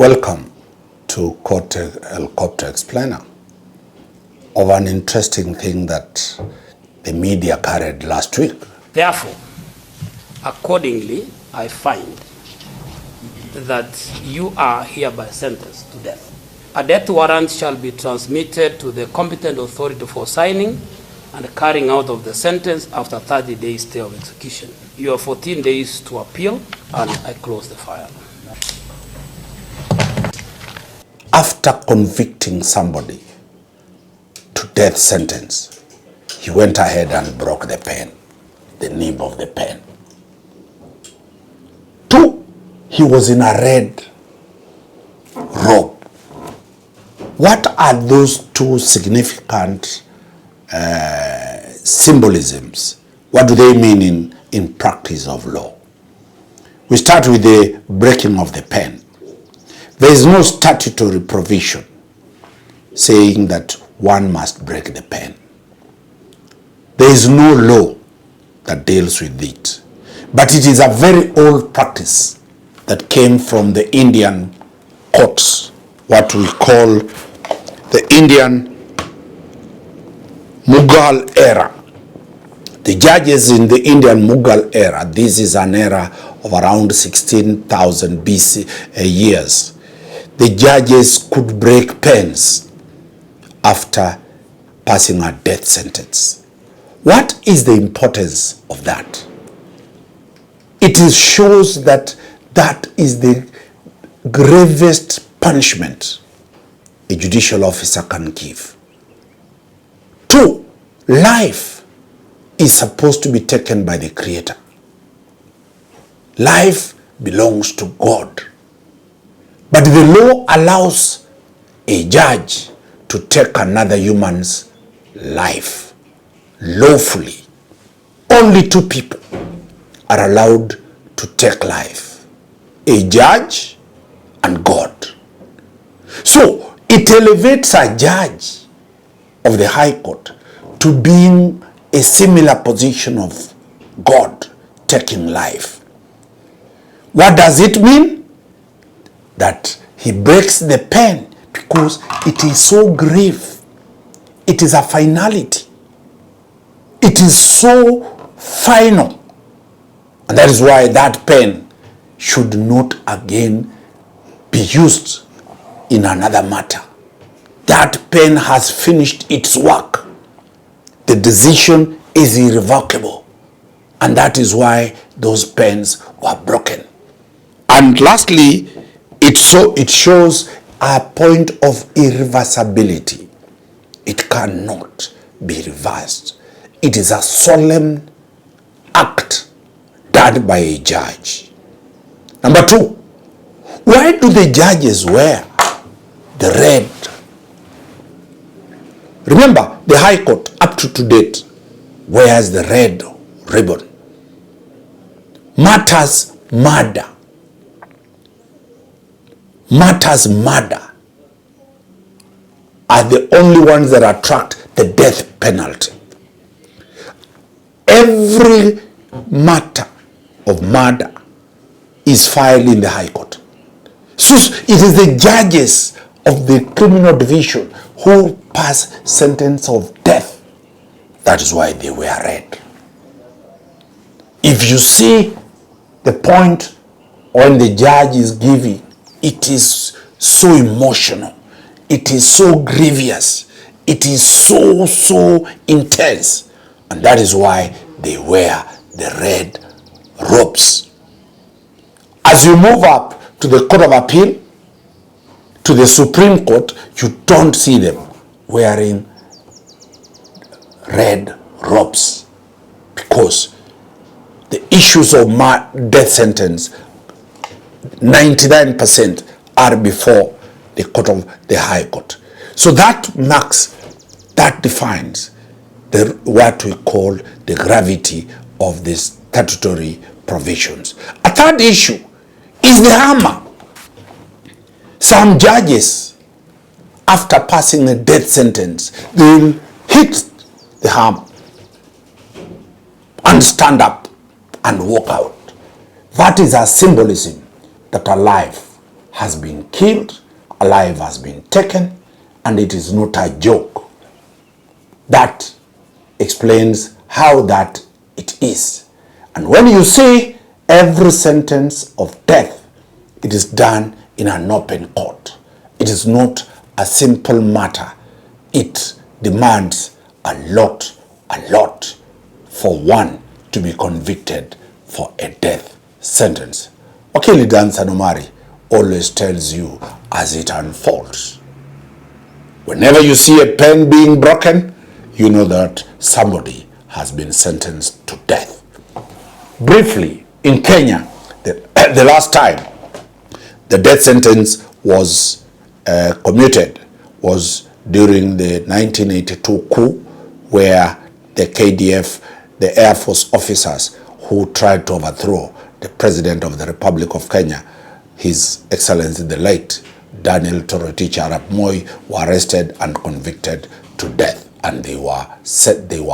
Welcome to Court Helicopter Explainer of an interesting thing that the media carried last week. Therefore, accordingly, I find that you are hereby sentenced to death. A death warrant shall be transmitted to the competent authority for signing and carrying out of the sentence after 30 days stay of execution. You have 14 days to appeal, and I close the file. After convicting somebody to death sentence, he went ahead and broke the pen, the nib of the pen. 2, he was in a red robe. What are those two significant symbolisms? What do they mean in practice of law? We start with the breaking of the pen. There is no statutory provision saying that one must break the pen. There is no law that deals with it. But it is a very old practice that came from the Indian courts, what we call the Indian Mughal era. The judges in the Indian Mughal era, this is an era of around 16,000 BC years. The judges could break pens after passing a death sentence. What is the importance of that? It shows that that is the gravest punishment a judicial officer can give. 2, life is supposed to be taken by the Creator. Life belongs to God. But the law allows a judge to take another human's life lawfully. Only 2 people are allowed to take life: a judge and God. So it elevates a judge of the High Court to being a similar position of God taking life. What does it mean? That he breaks the pen because it is so grave. It is a finality. It is so final. And that is why that pen should not again be used in another matter. That pen has finished its work. The decision is irrevocable. And that is why those pens were broken. And lastly, it shows a point of irreversibility. It cannot be reversed. It is a solemn act done by a judge. Number 2, why do the judges wear the red? Remember, the High Court up to date wears the red ribbon. Matters murder are the only ones that attract the death penalty. Every matter of murder is filed in the High Court. So it is the judges of the criminal division who pass sentence of death. That is why they wear red. If you see the point when the judge is giving, it is so emotional. It is so grievous. It is so intense. And that is why they wear the red robes. As you move up to the Court of Appeal, to the Supreme Court, you don't see them wearing red robes, because the issues of death sentence, 99% are before the court of the High Court. So that defines what we call the gravity of the statutory provisions. A third issue is the hammer. Some judges, after passing a death sentence, they will hit the hammer and stand up and walk out. That is a symbolism that a life has been killed, a life has been taken, and it is not a joke. That explains how that it is. And when you see every sentence of death, it is done in an open court. It is not a simple matter. It demands a lot for one to be convicted for a death sentence. Wakili Dan Sanomari always tells you as it unfolds. Whenever you see a pen being broken, you know that somebody has been sentenced to death. Briefly, in Kenya, the last time the death sentence was commuted was during the 1982 coup, where the KDF, the Air Force officers who tried to overthrow the President of the Republic of Kenya, His Excellency the late Daniel Toroitich Arap Moi, were arrested and convicted to death, and they were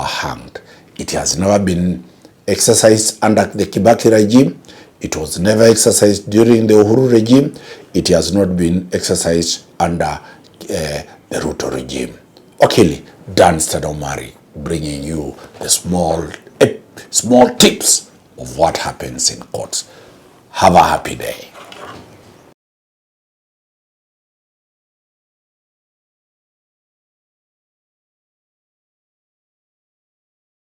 hanged. It has never been exercised under the Kibaki regime. It was never exercised during the Uhuru regime. It has not been exercised under the Ruto regime. Okili, Dan Stadomari, bringing you the small tips of what happens in courts. Have a happy day.